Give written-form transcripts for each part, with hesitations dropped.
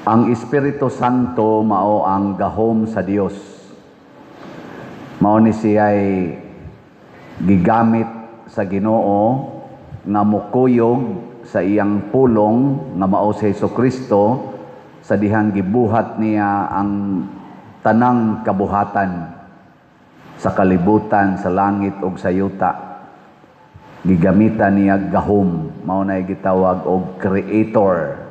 Ang Espiritu Santo mao ang gahom sa Dios. Mao ni siya'y gigamit sa Ginoo nga mukuyog sa iyang pulong nga mao si Jesucristo sa dihang gibuhat niya ang tanang kabuhatan sa kalibutan, sa langit ug sa yuta. Gigamitan niya gahom, mao na gitawag og creator.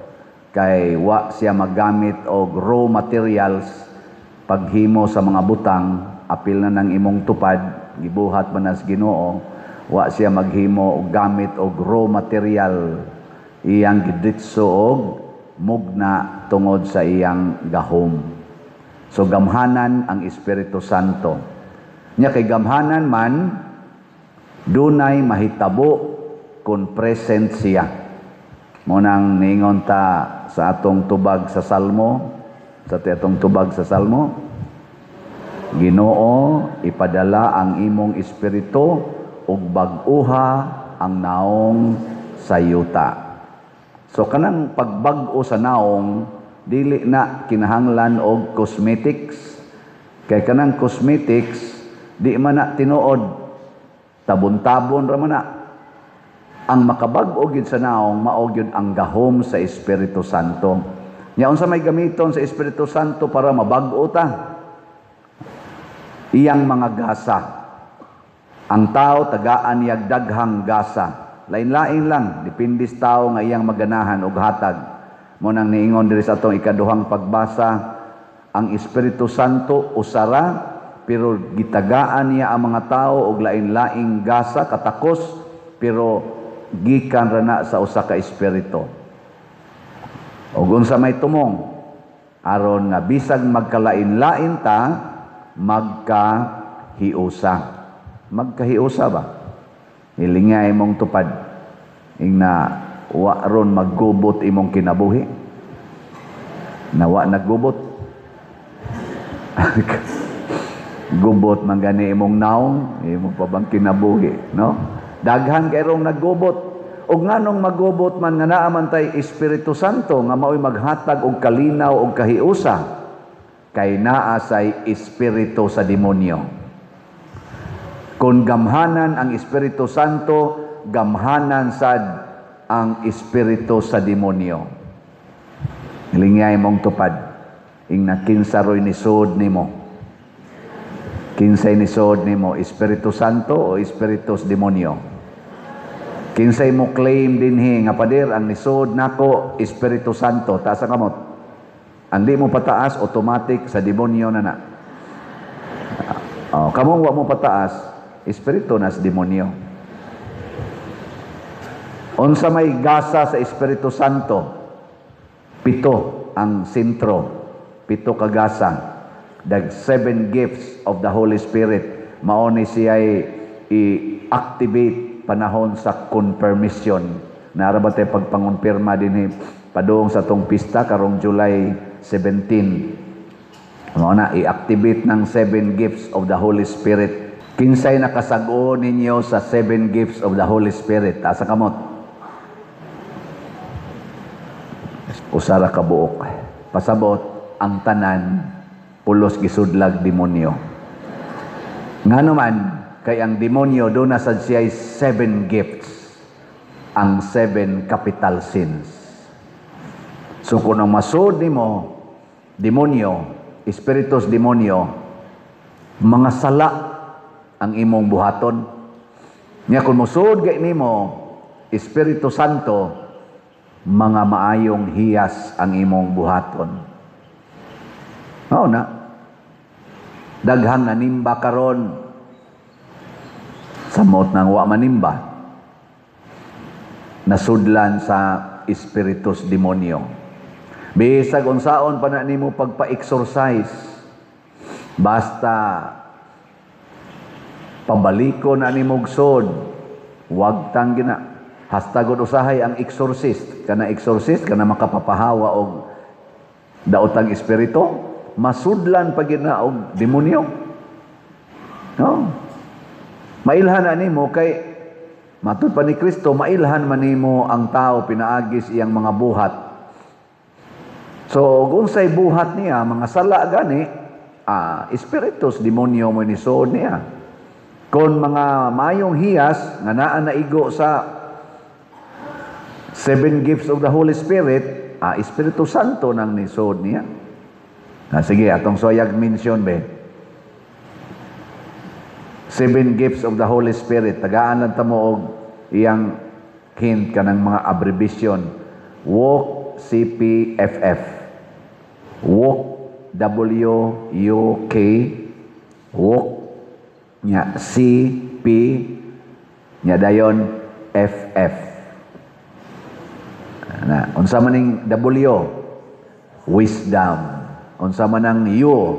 Kay wa siya magamit og raw materials paghimo sa mga butang, apil na ng imong tupad, gibuhat man as Ginoo, wa siya maghimo og gamit og raw material, iyang gidritso og mugna tungod sa iyang gahom. So gamhanan ang Espiritu Santo. Nya kay gamhanan man dunay mahitabo kung present siya. Munang ningon ta sa atong tubag sa Salmo, Ginoo, ipadala ang imong espiritu ug bag-uha ang naong sa yuta. So kanang pagbag-o sa naong dili na kinahanglan og cosmetics. Kay kanang cosmetics di man na tinuod, tabon-tabon ra man na. Ang makabag-o gyud sa naong mao gyud ang gahom sa Espiritu Santo. Nya unsa may gamiton sa Espiritu Santo para mabag-o ta? Iyang mga gasa. Ang tao tagaan niyag daghang gasa. Lain-lain lang, depende sa tao nga iyang maganahan og hatag. Mo nang niingon diri sa atong ikaduhang pagbasa, ang Espiritu Santo usara pero gitagaan niya ang mga tao og lain-laing gasa katakos, pero gikan ra na sa usa ka espiritu. Ug unsa may tumong aron nga bisag magkalain-lain ta, magkahiusa. Magkahiusa ba? Hilingay imong tupad ingna wa ron maggubot imong kinabuhi. Nawa naggubot. Gubot man gani imong naong, imong pa bang kinabuhi, no? Daghan kay rong naggubot. Og nganong maggubot man nga naa man tay Espiritu Santo nga mao'y maghatag og kalinaw og kahiusa, kay naa say espiritu sa demonyo. Kung gamhanan ang Espiritu Santo, gamhanan sad ang espiritu sa demonyo. Hilingay mong tupad ingna kinsa roy nisod nimo. Kinsay nisod nimo, Espiritu Santo o espiritu sa demonyo? Kinsay mo claim dinhi nga pader ang nisod nako Espiritu Santo, taas ang kamot. Andi mo pataas, automatic sa demonyo na na. Kamong wa mo pataas, espiritu na sa demonyo. Unsa may gasa sa Espiritu Santo? 7 ang sentro, 7 ka gasa. The 7 gifts of the Holy Spirit. Mao ni siya i-activate panahon sa confirmation. Naraba tayo pagpangonpirma din padung sa tong pista karong July 17. Mao na i-activate ng 7 gifts of the Holy Spirit. Kinsay nakasag-o ninyo sa 7 gifts of the Holy Spirit? Asa kamot? Usara ka buok. Pasabot ang tanan pulos gisudlag demonyo. Ngano man kay ang demonyo doon na sad siya 7 gifts, ang 7 capital sins. So kung ang masud nimo demonyo, espiritus demonyo, mga sala ang imong buhaton. Nya kung masud kay nimo Espiritu Santo, mga maayong hiyas ang imong buhaton. Mao na daghang nanimba karon samot nang wa manimba, nasudlan sa espiritus demonyo. Bisag unsaon pa na nimo pagpa-exercise, basta pabaliko na nimo sod, wag tang gina. Hastagod usahay ang exorcist, kana makapapahawa og daotang espiritu, masudlan pa gina og demonyo. No? Mailhan nimo kay matud pa ni Kristo, mailhan man nimo ang tao pinaagis iyang mga buhat. So, kung sa'y buhat niya, mga sala gani, espiritus, demonyo mo ni sood niya. Kung mga mayong hiyas, nga naa naigo sa 7 gifts of the Holy Spirit, Espiritu Santo nang ni sood niya. Sige, atong soyag mention be. 7 gifts of the Holy Spirit. Tagaan lang tamo og iyang hint ka ng mga abbreviation. Walk, CPFF. Walk, W-U-K. Walk, nya C-P, nya dayon F-F. Unsa man ning W? Wisdom. Unsa man ang U?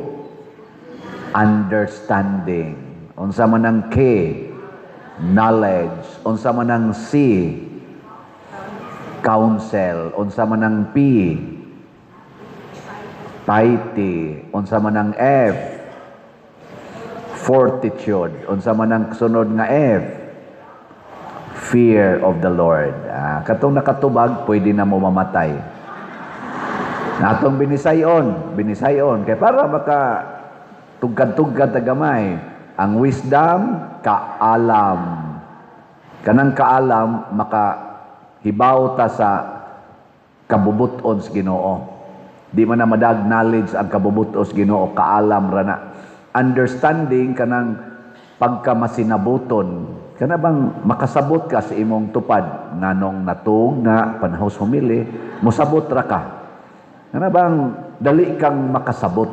Understanding. Unsa man ang K? Knowledge. Unsa man ang C? Counsel. Unsa man ang P? Piety. Unsa man ang F? Fortitude. Unsa man ang sunod nga F? Fear of the Lord. Katong nakatubag, pwede na mo mamatay. Natong binisayon. Kaya para maka tugkad-tugkad tagamay, ang wisdom, kaalam. Kanang kaalam, makahibaw ta sa kabubuton sa Ginoo. Di man na madag knowledge ang kabubuton sa Ginoo, kaalam rana. Understanding, kanang pagkamasinabuton. Kana bang makasabot ka sa imong tupad, nganong natug na panahos humili, musabot ra ka. Kana bang dali kang makasabot.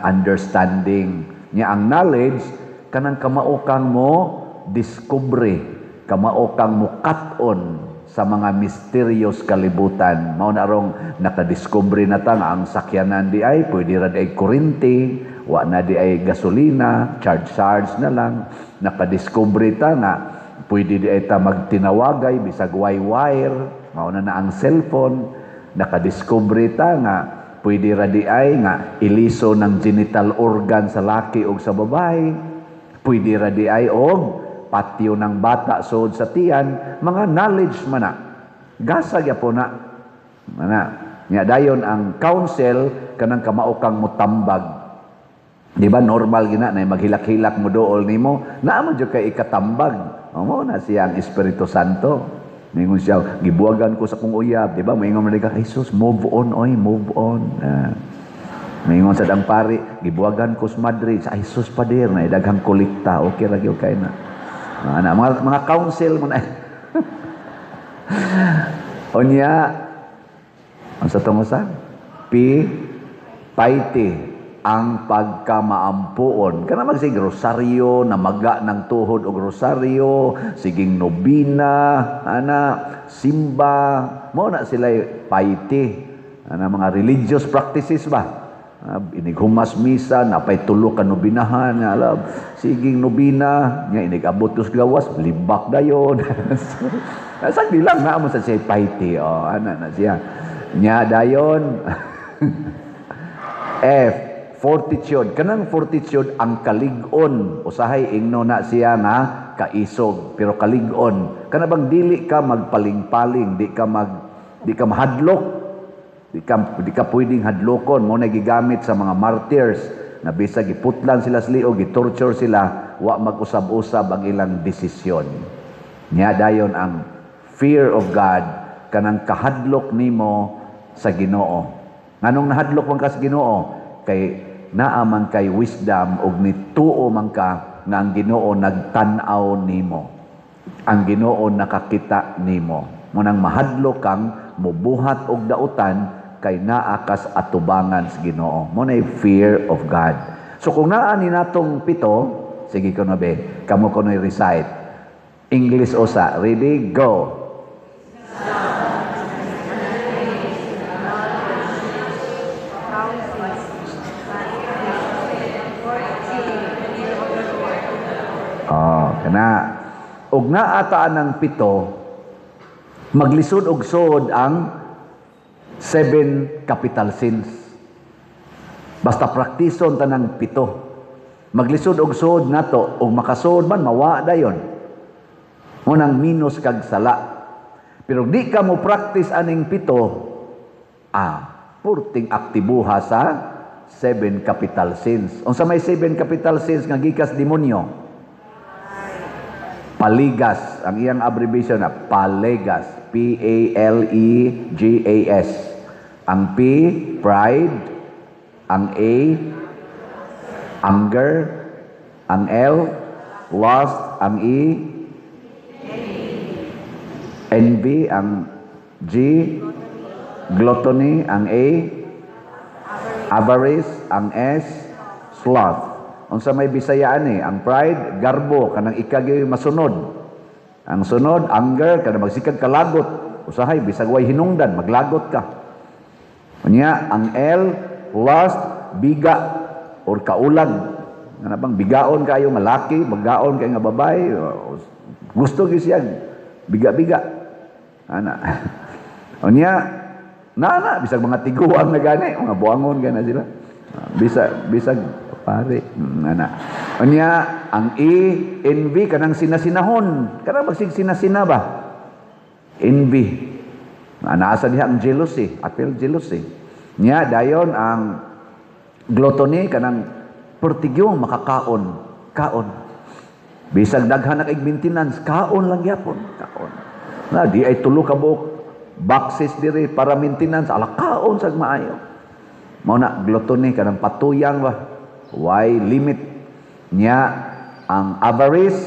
Understanding. Nya ang knowledge, kanang kamao kang mo discovery, kamao kang mo kat-on sa mga mysterious kalibutan. Mao na rong nakadiscovery na ta nga ang sakyanan di ay pwede ra di ay kuryente, wa na di ay gasolina, charge na lang. Nakadiscovery ta nga pwede di ay ta magtinawagay bisag wire, mao na ang cellphone. Nakadiscovery ta nga pwede ra di ay nga iliso ng genital organ sa laki o sa babae. Pwede ra di ay og patio ng bata sud sa tiyan. Mga knowledge man na. Gasa gyapon na. Nya dayon ang counsel kanang kamao kang motambag. Di ba normal gina na maghilak-hilak mo dool nimo, naa man jud kay ikatambag. Mao na siya ang Espiritu Santo. Mingon siya, gibuwagan ko sa kong uyab, di ba? Mingon man ka, Jesus, move on, oy, move on. Mingon sa dang pari, gibuwagan ko sa Madrid, sa Jesus pader na daghang kolekta, okay ra gyud kay na. Mga counsel mo na. Onya, ang sa tumusan? Piety. Ang pagkamaampuon. Kana magsig rosaryo, namaga ng tuhod og rosaryo, siging nobina, simba, mao na sila piety. Mga religious practices ba? Inighumas misa, napay tulo ka nobinahan, siging nobina, nya inigabot us gawas, libak dayon. Sagdi lang na mo sa siya piety. Na siya. Nya dayon. F. Fortitude. Kanang fortitude ang kalig-on. Usahay ingno na siya nga kaisog. Pero kalig-on. Kana bang dili ka magpaling-paling, di ka mahadlok. Di ka pwedeng hadlokon. Mo nagigamit sa mga martyrs na bisag giputlan sila sa liog, gitorture sila, wa mag-usab-usab ang ilang desisyon. Nya dayon ang fear of God, kanang kahadlok nimo sa Ginoo. Nganong nahadlok man ka sa Ginoo? Kay naaman kay wisdom og nituo man ka nga ang Ginoo nagtan-aw nimo. Ang Ginoo nakakita nimo. Munang mahadlok kang mubuhat og dautan kay naa kas atubangan sa Ginoo. Mo nay fear of God. So kung naa ni natong pito, sige ko na be, kamo ko na recite. English usa. Ready? Go. Kana og naataan ng pito, maglisod og sod ang 7 capital sins. Basta praktison tanang pito. Maglisod og sod nato og makasod man mawa dayon. Unang minus kag sala. Pero di ka mo practice aning pito, purting aktibuha sa 7 capital sins. Unsa may 7 capital sins nga gikas demonyo? Paligas, ang iyang abbreviation na Palegas, P-A-L-E-G-A-S. Ang P, pride. Ang A, anger. Ang L, lust. Ang E, envy. Ang G, gluttony. Ang A, avarice. Ang S, sloth. Unsa may Bisayaan ang pride, garbo, kanang ikagay masunod. Ang sunod, anger, kanang magsikag kalagot. Usahay, bisag way hinungdan, maglagot ka. Unya, ang L, lust, biga, or kaulag. Nga bang bigaon kayo nga laki, bigaon kayo nga babae, gusto gyud siya, biga-biga. Ana. Unya, na, bisag mga tiguan na gani, mga buangon gana sila. Bisag pare, ana. Unya, ang E, envy, kanang sinasinahon. Kanang magsig sinasina ba? Envy. Naasa diha ang jealousy, appeal jealousy. Nya, dayon ang gluttony, kanang pertigyo, makakaon. Kaon. Bisag daghan na kay maintenance, kaon lang yapon. Kaon. Na, di ay tulo ka buok boxes diri para maintenance, ala kaon sag maayo. Mao na, gluttony, kanang patuyang ba? Why limit niya ang avarice,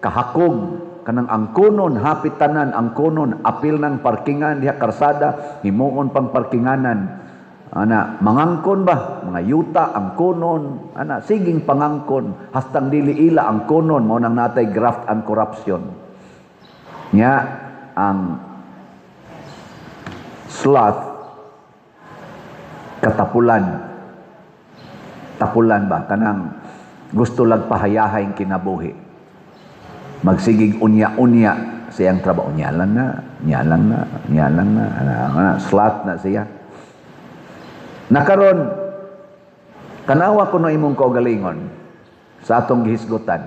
kahakog, kanang angkonon, hapit tanan, angkonon, apil ng parkingan, diha karsada, himuon pang parkinganan. Ana, mangangkon ba? Mga yuta, angkonon, ana, siging pangangkon, hastang dili ila angkonon, mao nang natay graft and corruption. Niya, ang sloth, katapulan, tapulan ba kanang gusto lang pahayahay kinabuhi, magsigig unya-unya siyang trabaho, nyalan na sloth na siya. Nakaron kanawa kuno imong kaugalingon sa atong gihisgutan,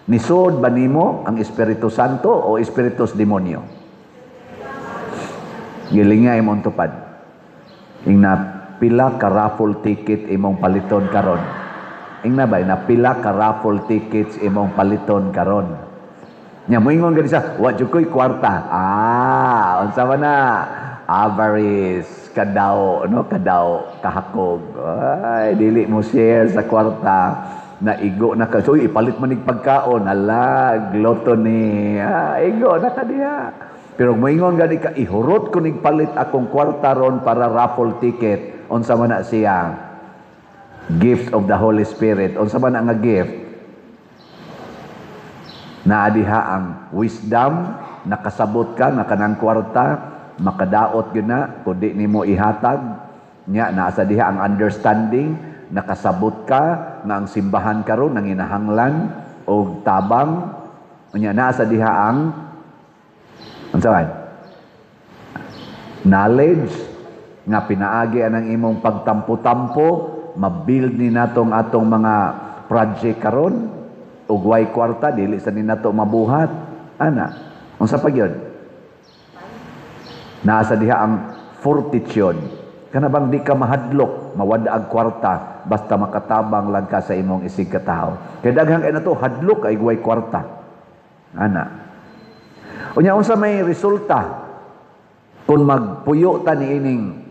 nisud ba nimo ang Espiritu Santo o espiritus demonyo? Gilingay imong tupad ingna pila ka raffle ticket imong paliton karon. Ingna ba na pila ka raffle tickets imong paliton karon. Nya moingon gani sa wa jud koy kwarta. Unsa man na? Avarice, kadaw, no, kadaw, kahakog. Ay, dili mo share sa kwarta. Naigo na ka. So, ipalit man ig pagkaon. Hala, gluttony. Igo na ka diha. Pero moingon gani ka, ihurot ko nig palit akong kwarta ron para raffle ticket. Unsa man na siya? Gift of the Holy Spirit. Unsa man na nga gift? Naadiha ang wisdom, nakasabot ka nga kanang kwarta, makadaot gyud na kundi nimo ihatag. Nya naasa diha ang understanding, nakasabot ka nga ang simbahan karon nanginahanglan og tabang. Nya naasa diha ang unsa man? Knowledge nga pinaagi anang imong pagtampo-tampo, mabuild ni natong atong mga project karon, ug way kwarta dili sa ni nato mabuhat. Ana, unsa pa gyud? Nasa diha ang fortitude. Kana bang di ka mahadlok, mawadaag kwarta basta makatabang lang ka sa imong isig ka tawo. Kay daghang kay nato hadlok kay way kwarta. Ana. Unya unsa may resulta kung magpuyo ta niining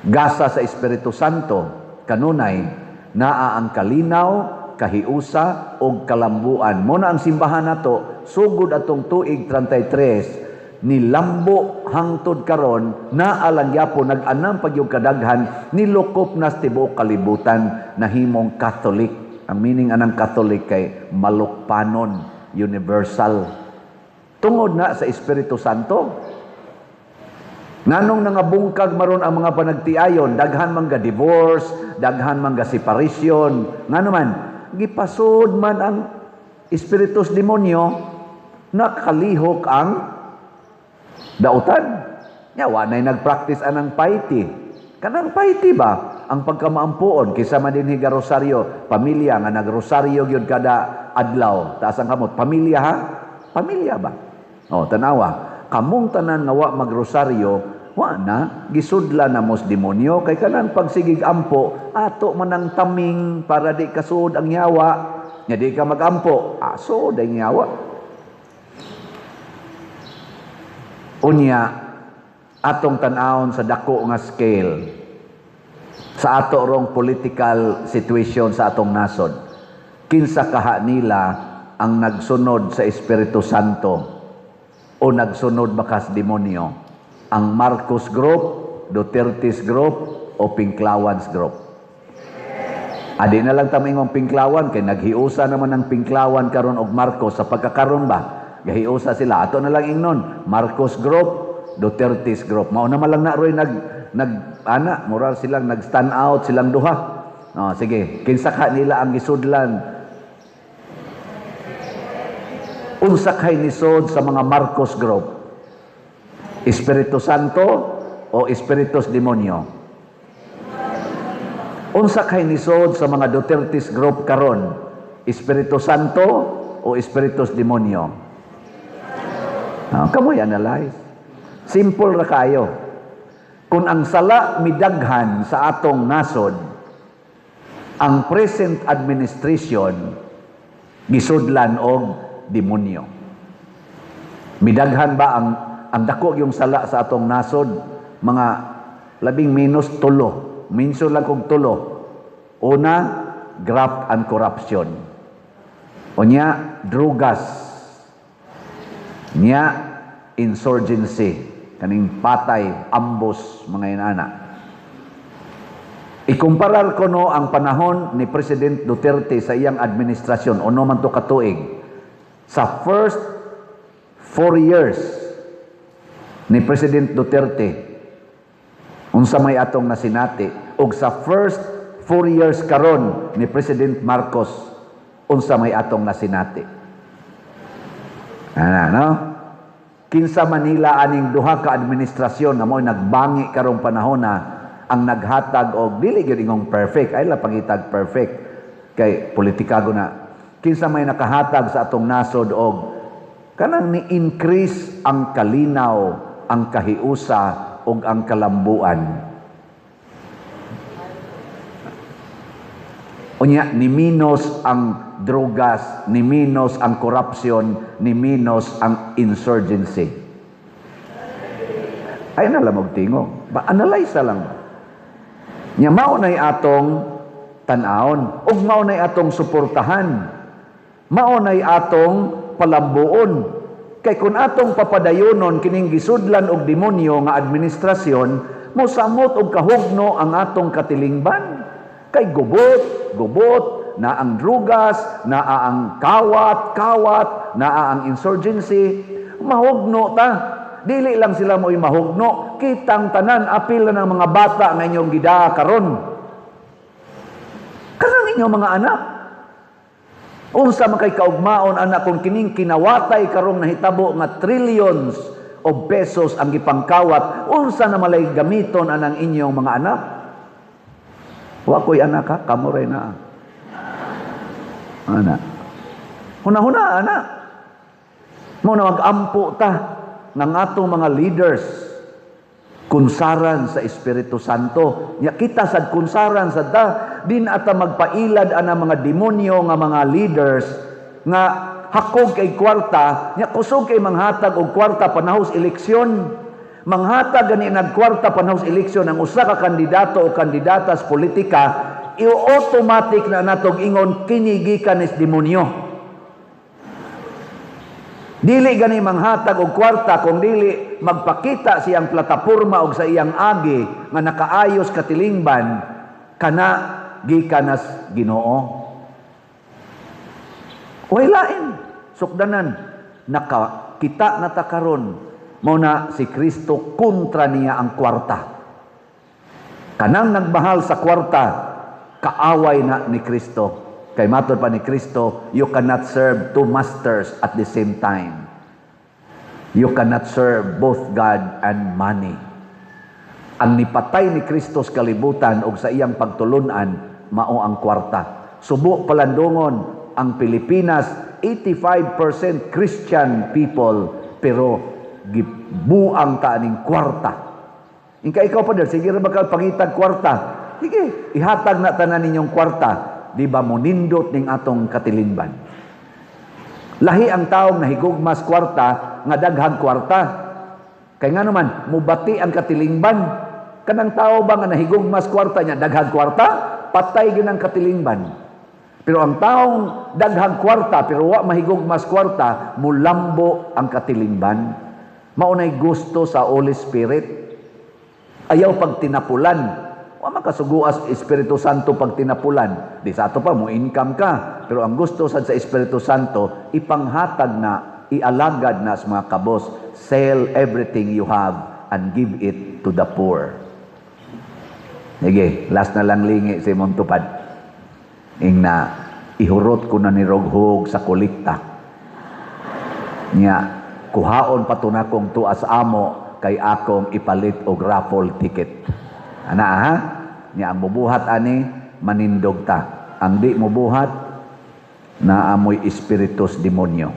gasa sa Espiritu Santo? Kanunay naa ang kalinaw, kahiusa ug kalambuan. Mo na ang simbahan nato sugod atong tuig 33 ni lambo hangtod karon naa lang gyapon nag-anam pagyud kadaghan nilukop na sa tibuok kalibutan nahimong Catholic. Ang meaning anang Catholic kay malukpanon, universal. Tungod na sa Espiritu Santo. Nganong nangabungkag maron ang mga panagtiayon, daghan man ga divorce, daghan man ga separation, ngano man gipasud man ang espiritus demonyo nakalihok ang dautan. Nya wa nay nagpractice anang piety. Kanang piety ba ang pagkamaampuon kisa man dinhi ga rosaryo, pamilya nga nagrosaryo gyud kada adlaw. Taas ang kamot, pamilya ha? Pamilya ba? Tanawa, kamong tanan nga wa magrosaryo, Wa na, gisudla na mos demonyo, kay kanang pagsigig ampo, ato manang taming para di kasud ang yawa, nga di ka magampo, aso day yawa. Unya, atong tan-awon sa dako nga scale, sa ato rong political situation sa atong nasod, kinsa kaha nila ang nagsunod sa Espiritu Santo o nagsunod bakas demonyo? Ang Marcos Group, Duterte's Group, o Pinklawan's Group? Adi na lang tamingong Pinklawan, kay naghiusa naman ng Pinklawan karon og Marcos sa pagkakaron ba? Gahiusa sila. Ato na lang ingnon, Marcos Group, Duterte's Group. Mao naman lang na roy moral silang nag-stand out silang duha. Sige, kinsa ka nila ang gisudlan? Unsa kay nisod sa mga Marcos Group? Espiritu Santo o Espiritus Demonyo? Unsa kay nisod sa mga Duterte's Group karon? Espiritu Santo o Espiritus Demonyo? Kamoy analyze. Simple ra kayo. Kung ang sala midaghan sa atong nasod, ang present administration gisudlan og demonyo. Midaghan ba ang dako yung sala sa atong nasod? Mga labing minus tulo. Minso lang kog tulo. Una, graft and corruption. Unya, drugas. Nya, insurgency. Kaning patay, ambos, mga inana. Ikumparar ko no ang panahon ni President Duterte sa iyang administrasyon, o no man to katuig, sa first 4 years ni President Duterte, unsa may atong nasinati, ug sa first 4 years karon ni President Marcos, unsa may atong nasinati. No? Kinsa Manila aning duha ka administrasyon na mo'y nagbangi karong panahon na ang naghatag og dili gyud ingong perfect, ay la pangitag perfect kay politikago na. Kinsa may nakahatag sa atong nasod og kanang ni-increase ang kalinaw, ang kahiusa ug ang kalambuan. Unya, ni minus ang drogas, ni minus ang corruption, ni minus ang insurgency. Ay na lang magtingo. Analyze lang ba? Nya mao nay atong tan-awon, ug mao nay atong suportahan. Mao nay atong palambuon. Kay kun atong papadayonon kining gisudlan og demonyo nga administrasyon, mosamot og kahugno ang atong katilingban. Kay gubot, na ang drugas, naa ang kawat, naa ang insurgency, mahugno ta. Dili lang sila mo'y mahugno, kitang tanan, apil na ng mga bata na inyong gidaa karon. Kanang inyong mga anak. Unsa man kay kaugmaon anak kung kining kinawatay karong nahitabo nga trillions of pesos ang gipangkawat, unsa na malay gamiton anang inyong mga anak? Wa ko'y anak ha, kamo rin na. Anak. Huna-huna, anak. Muna mag-ampo ta ng atong mga leaders. Kunsaran sa Espiritu Santo. Ya kita sad kunsaran sad ta. Din ata magpailad ana mga demonyo nga mga leaders nga hakog kay kwarta, nya kusog kay manghatag og kwarta panahos eleksyon. Manghatag gani nagkwarta panahos eleksyon ang usa ka kandidato o kandidatas politika, i-automatic na natong ingon kini gikan is demonyo. Dili gani manghatag og kwarta kung dili magpakita siyang plataporma og sa iyang agi nga nakaayos katilingban kana gikanas Ginoo. Way lain sukdanan nakakita na ta karon mao na si Kristo kontra niya ang kwarta. Kanang nagmahal sa kwarta, kaaway na ni Kristo. Kay matod pa ni Kristo, you cannot serve two masters at the same time. You cannot serve both God and money. Ang nipatay ni Kristo sa kalibutan o sa iyang pagtulunan, mao ang kwarta. Subo palandungon, ang Pilipinas, 85% Christian people, pero gibuang ta aning kwarta. Ikaw pa der, sige ra ba ka pangitag kwarta? Sige, ihatag na tanan ninyong kwarta. Di ba mo nindot ning atong katilingban? Lahi ang taong nahigugmas kwarta nga daghang kwarta. Kay nga naman, mubati ang katilingban. Kanang tao ba nga nahigugmas kwarta niya, daghang kwarta? Patay gyud ang katilingban. Pero ang taong daghang kwarta pero wa mahigugmas kwarta, mulambo ang katilingban. Maunay gusto sa Holy Spirit. Ayaw pag tinapulan. Wa makasuguas Espiritu Santo pag tinapulan. Di sa ato pa mo income ka. Pero ang gusto sad sa Espiritu Santo ipanghatag na, ialagad na sa mga kabos. Sell everything you have and give it to the poor. Sige, last na lang lingi si imong tupad. Ing na ihurot ko na ni Roghog sa kolekta. Nya kuhaon pa to na kong tuas amo kay akong ipalit og raffle ticket. Ana ha? Nya ang mubuhat ani manindog ta. Ang di mubuhat na amoy espiritus demonyo.